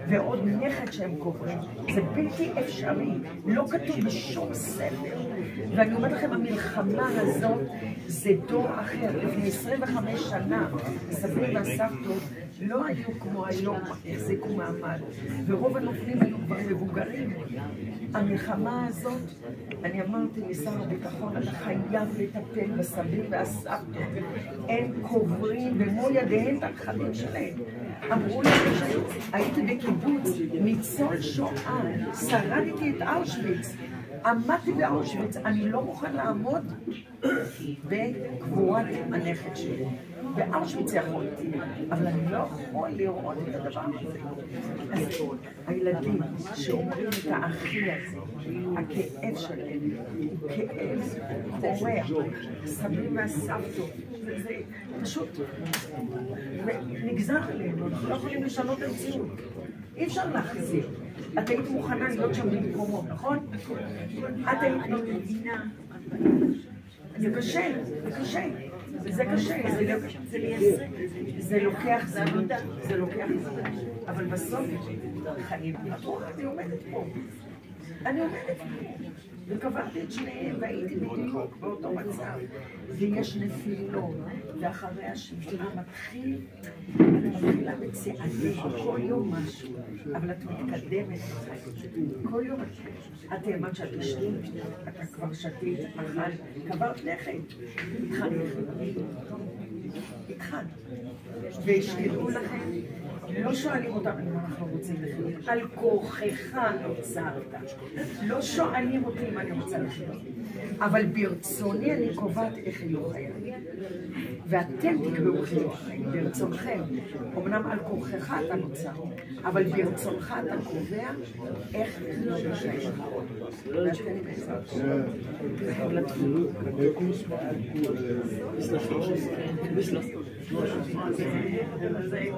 ועוד נכד שהם קוברים. זה בלתי אפשרי, לא כתוב בשום ספר. ואני אומרת לכם, המלחמה הזאת זה דור אחר. לפני 25 שנה, הסבים והסבתות לא היו כמו היום, החזיקו מעמד, ורוב הנופלים היו כבר מבוגרים. המלחמה הזאת, אני אמרתי לשר הביטחון, אתה חייב לטפל בסבים והסבתות. הם קוברים במו ידיהם את הנכדים שלהם. אמרו לי שהייתי בקיבוץ ניצול שואה, שרדתי את אושוויץ, עמדתי באושוויץ, אני לא מוכן לעמוד בקבורת הנכד שלי. באושוויץ יכולתי, אבל אני לא יכול לראות את הדבר הזה. אז הילדים שאומרים את האחי הזה, הכאב שלהם, הוא כאב קורע, סבים והסבתות, זה פשוט נגזר עליהם, לא יכולים לשנות את המציאות. אי אפשר להחזיר. את היית מוכנה להיות שם במקומו, נכון? את היית לא מבינה. זה קשה, זה קשה. זה קשה, זה לוקח זמן, זה לוקח זמן. אבל בסוף, חיים, אני עומדת פה. אני עומדת פה. וקברתי את שניהם והייתי בדיוק באותו מצב. ויש נפילות, ואחרי השבעה מתחילה בצעדים, כל יום משהו. אבל את מתקדמת, כל יום את האמנת שאת תשתית, אתה כבר שתית, אכל, קברת לחם, התחל. וישאלו לכם, לא שואלים אותם אם אנחנו רוצים לחיות, על כוחך נוצרת. לא שואלים אותי אם אני רוצה לחיות, אבל ברצוני אני קובעת איך יהיו חיי. ואתם תקבעו איך יהיו חיי, ברצונכם. אמנם על כוחך אתה נוצר, אבל ברצונך אתה קובע איך יהיו חיי.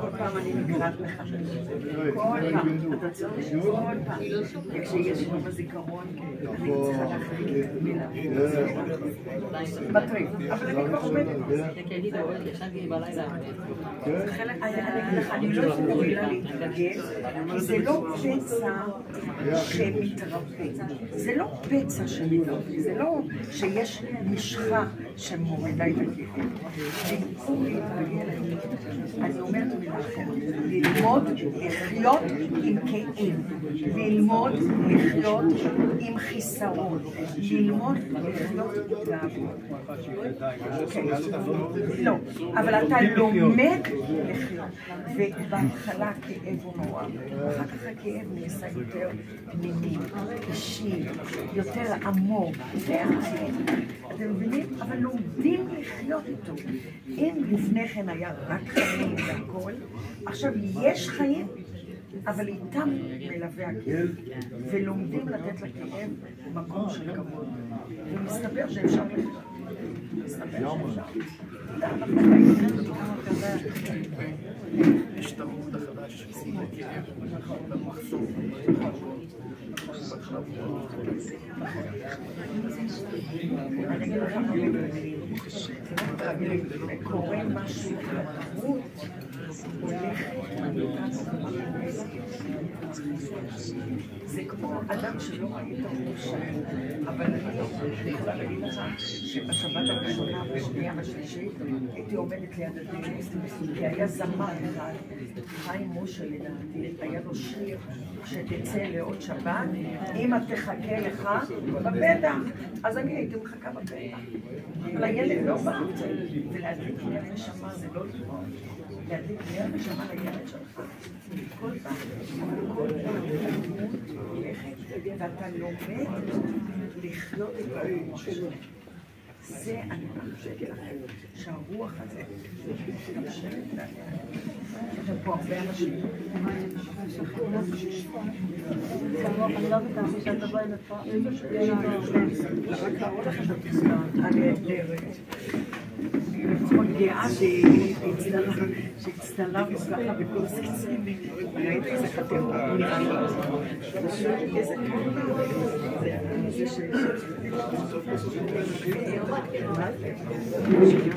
כל פעם אני נקראת מחדש. כל פעם. אתה צריך כל פעם. כשיש יום הזיכרון, אני צריכה להחליט מילה. מטריד. אבל אני כבר עומדת. אני לא יכולה להתרגל, כי זה לא פצע שמתרפא. זה לא פצע שמתרפא. זה לא שיש משחה שמורידה את הכאב. במקום להתרגל, אני אומרת מילה אחרת, ללמוד לחיות עם כאב, ללמוד לחיות עם חיסרון, ללמוד לחיות עם גאווה. לא, אבל אתה לומד לחיות, ובהתחלה הכאב הוא נורא, אחר כך הכאב נעשה יותר פנימי, אישי, יותר עמוק, אתם מבינים? אבל לומדים לחיות איתו. אם לפני כן היה רק חיים והכל, עכשיו יש חיים, אבל איתם מלווה הכאב, ולומדים לתת לכאב מקום של כבוד. ומסתבר שאפשר לחיות. מסתבר שאפשר. יש את העמוד החדש, שים הכאב, במחסום. אני אגיד לכם, קורה משהו, התרבות הולכת, זה כמו אדם שלא ראית אותו שנים, אבל אני יכולה להגיד לך שבשבת הראשונה, בשנייה, בשלישית, הייתי עומדת ליד הדלת, כי היה זמר אחד, חיים משה לדעתי, היה לו שיר שתצא לעוד שבת, אם את תחכה לך בפתח, אז אני הייתי מחכה בפתח. אבל הילד לא בא, ולהדליק נר נשמה זה לא ללמוד. להדליק נר נשמה לילד שלך. כל פעם, אבל כל פעם, ואתה לומד לחיות את הרוח. זה אני חושבת לכם, שהרוח הזה, יש פה הרבה אנשים. אני לא בטח שאת תבואי לפה. אני נהדרת. אני לפחות גאה שהצטלמנו ככה בקורס קצינים. ראית איזה חתיכות. איזה כיף.